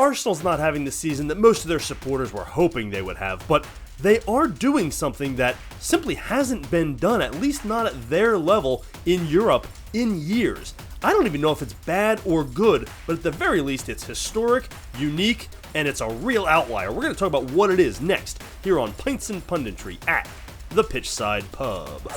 Arsenal's not having the season that most of their supporters were hoping they would have, but they are doing something that simply hasn't been done, at least not at their level in Europe, in years. I don't even know if it's bad or good, but at the very least it's historic, unique, and it's a real outlier. We're going to talk about what it is next, here on Pints and Punditry at the Pitchside Pub.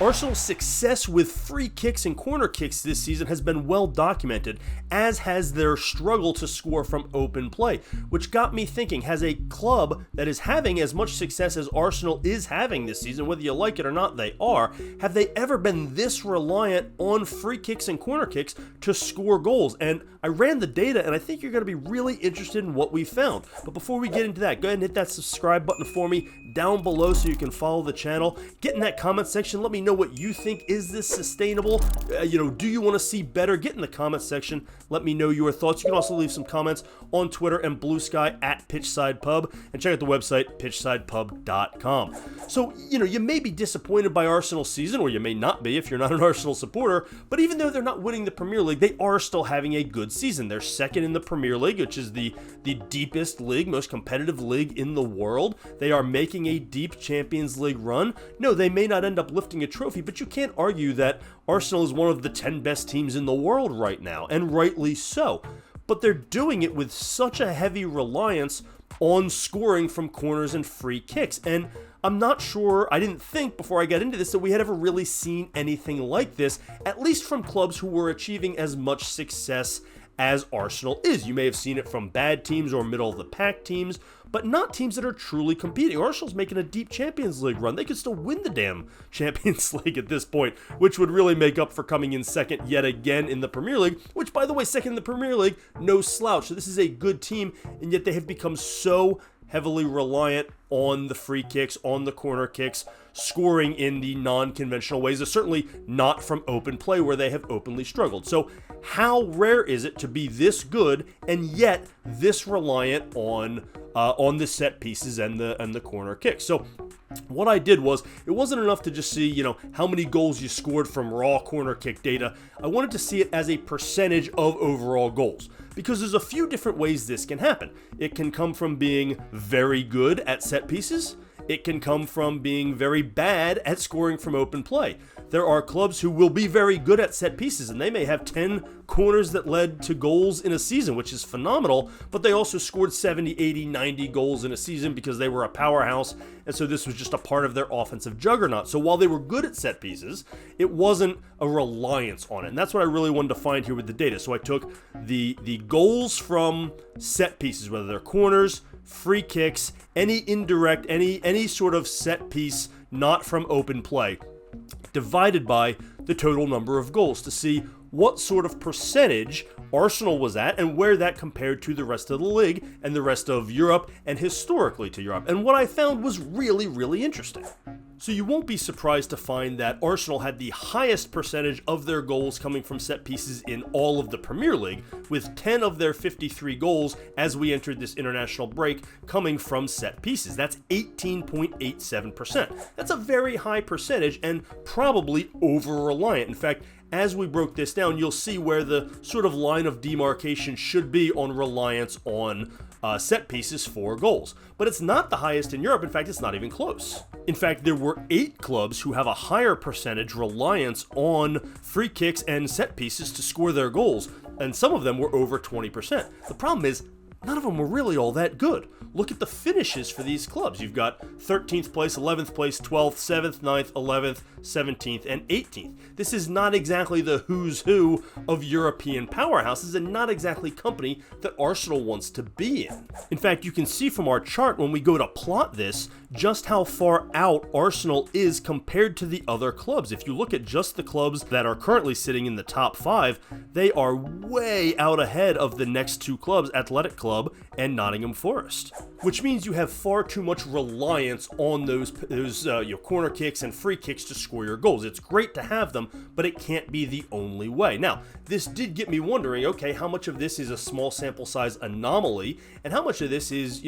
Arsenal's success with free kicks and corner kicks this season has been well documented, as has their struggle to score from open play, which got me thinking, has a club that is having as much success as Arsenal is having this season, whether you like it or not, they are, have they ever been this reliant on free kicks and corner kicks to score goals? And I ran the data, and I think you're going to be really interested in what we found. But before we get into that, go ahead and hit that subscribe button for me down below so you can follow the channel. Get in that comment section, let me know what you think. Is this sustainable? Do you want to see better? Get in the comment section. Let me know your thoughts. You can also leave some comments on Twitter and Blue Sky at Pitchside Pub, and check out the website pitchsidepub.com. So, you may be disappointed by Arsenal's season, or you may not be if you're not an Arsenal supporter, but even though they're not winning the Premier League, they are still having a good season. They're second in the Premier League, which is the deepest league, most competitive league in the world. They are making a deep Champions League run. No, they may not end up lifting a trophy, but you can't argue that Arsenal is one of the 10 best teams in the world right now, and rightly so. But they're doing it with such a heavy reliance on scoring from corners and free kicks. And I'm not sure, I didn't think before I got into this that we had ever really seen anything like this, at least from clubs who were achieving as much success as Arsenal is. You may have seen it from bad teams or middle-of-the-pack teams, but not teams that are truly competing. Arsenal's making a deep Champions League run. They could still win the damn Champions League at this point, which would really make up for coming in second yet again in the Premier League, which, by the way, second in the Premier League, no slouch. So this is a good team, and yet they have become so heavily reliant on the free kicks, on the corner kicks, scoring in the non-conventional ways. They're certainly not from open play, where they have openly struggled. So how rare is it to be this good and yet this reliant on the set pieces and the corner kicks? So what I did was, it wasn't enough to just see, how many goals you scored from raw corner kick data. I wanted to see it as a percentage of overall goals, because there's a few different ways this can happen. It can come from being very good at set pieces. It can come from being very bad at scoring from open play. There are clubs who will be very good at set pieces, and they may have 10 corners that led to goals in a season, which is phenomenal, but they also scored 70, 80, 90 goals in a season because they were a powerhouse, and so this was just a part of their offensive juggernaut. So while they were good at set pieces, it wasn't a reliance on it, and that's what I really wanted to find here with the data. So I took the goals from set pieces, whether they're corners, free kicks, any indirect, any sort of set piece not from open play, divided by the total number of goals to see what sort of percentage Arsenal was at and where that compared to the rest of the league and the rest of Europe and historically to Europe. And what I found was really, really interesting. So you won't be surprised to find that Arsenal had the highest percentage of their goals coming from set pieces in all of the Premier League, with 10 of their 53 goals as we entered this international break coming from set pieces. That's 18.87%. That's a very high percentage and probably over-reliant. In fact, as we broke this down, you'll see where the sort of line of demarcation should be on reliance on set pieces for goals. But it's not the highest in Europe. In fact, it's not even close. In fact, there were 8 clubs who have a higher percentage reliance on free kicks and set pieces to score their goals, and some of them were over 20%. The problem is, none of them were really all that good. Look at the finishes for these clubs. You've got 13th place, 11th place, 12th, 7th, 9th, 11th, 17th, and 18th. This is not exactly the who's who of European powerhouses, and not exactly company that Arsenal wants to be in. In fact, you can see from our chart when we go to plot this just how far out Arsenal is compared to the other clubs. If you look at just the clubs that are currently sitting in the top 5, they are way out ahead of the next 2 clubs, Athletic Club and Nottingham Forest, which means you have far too much reliance on those corner kicks and free kicks to score your goals. It's great to have them, but it can't be the only way. Now, this did get me wondering, okay, how much of this is a small sample size anomaly, and how much of this is,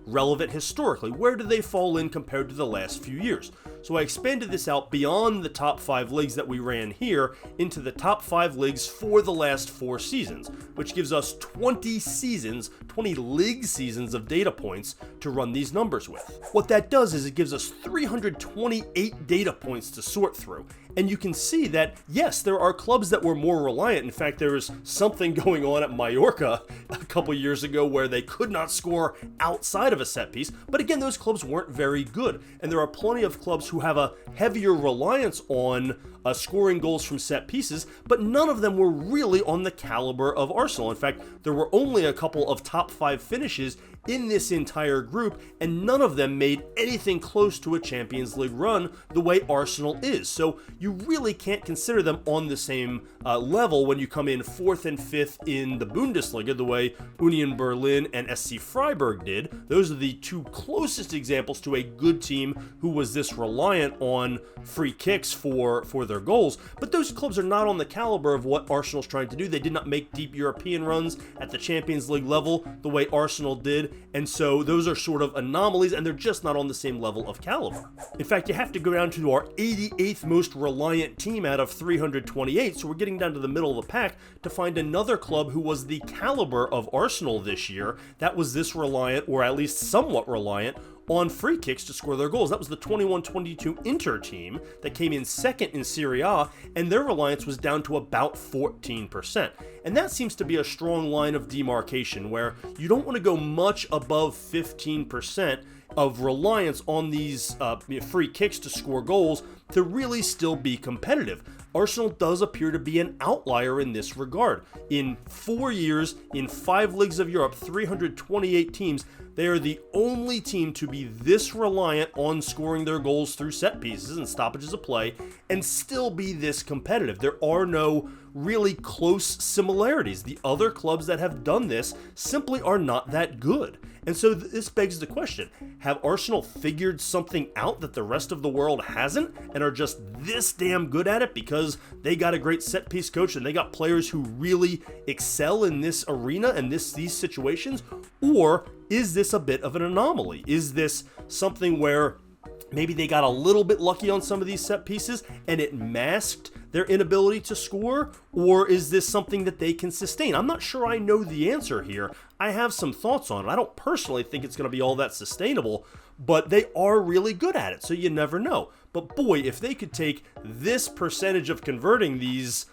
relevant historically? Where do they fall in compared to the last few years? So I expanded this out beyond the top 5 leagues that we ran here into the top 5 leagues for the last 4 seasons, which gives us 20 seasons, 20 league seasons of data points to run these numbers with. What that does is it gives us 328 data points to sort through. And you can see that, yes, there are clubs that were more reliant. In fact, there was something going on at Mallorca a couple years ago where they could not score outside of a set piece. But again, those clubs weren't very good. And there are plenty of clubs who have a heavier reliance on scoring goals from set pieces, but none of them were really on the caliber of Arsenal. In fact, there were only a couple of top 5 finishes in this entire group, and none of them made anything close to a Champions League run the way Arsenal is. So you really can't consider them on the same level when you come in 4th and 5th in the Bundesliga, the way Union Berlin and SC Freiburg did. Those are the 2 closest examples to a good team who was this reliant on free kicks for their goals. But those clubs are not on the caliber of what Arsenal's trying to do. They did not make deep European runs at the Champions League level the way Arsenal did. And so those are sort of anomalies, and they're just not on the same level of caliber. In fact, you have to go down to our 88th most reliant team out of 328, so we're getting down to the middle of the pack to find another club who was the caliber of Arsenal this year that was this reliant, or at least somewhat reliant, on free kicks to score their goals. That was the 21-22 Inter team that came in second in Serie A, and their reliance was down to about 14%. And that seems to be a strong line of demarcation where you don't want to go much above 15% of reliance on these free kicks to score goals to really still be competitive. Arsenal does appear to be an outlier in this regard. In 4 years, in 5 leagues of Europe, 328 teams, they are the only team to be this reliant on scoring their goals through set pieces and stoppages of play and still be this competitive. There are no really close similarities. The other clubs that have done this simply are not that good. And so this begs the question, have Arsenal figured something out that the rest of the world hasn't and are just this damn good at it because they got a great set piece coach and they got players who really excel in this arena and these situations? Or is this a bit of an anomaly? Is this something where maybe they got a little bit lucky on some of these set pieces and it masked their inability to score? Or is this something that they can sustain? I'm not sure I know the answer here. I have some thoughts on it. I don't personally think it's going to be all that sustainable, but they are really good at it, so you never know. But boy, if they could take this percentage of converting these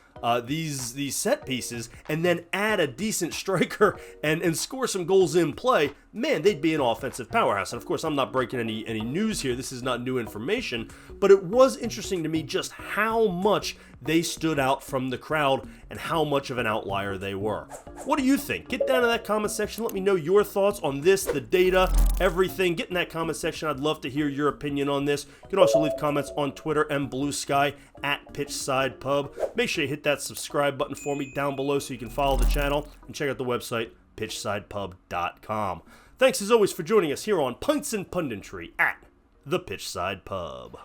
set pieces and then add a decent striker and score some goals in play, man, they'd be an offensive powerhouse. And of course, I'm not breaking any news here. This is not new information, but it was interesting to me just how much they stood out from the crowd and how much of an outlier they were. What do you think? Get down in that comment section. Let me know your thoughts on this, the data, everything. Get in that comment section. I'd love to hear your opinion on this. You can also leave comments on Twitter and Blue Sky at Pitchside Pub. Make sure you hit that subscribe button for me down below so you can follow the channel and check out the website, pitchsidepub.com. Thanks as always for joining us here on Pints and Punditry at the Pitchside Pub.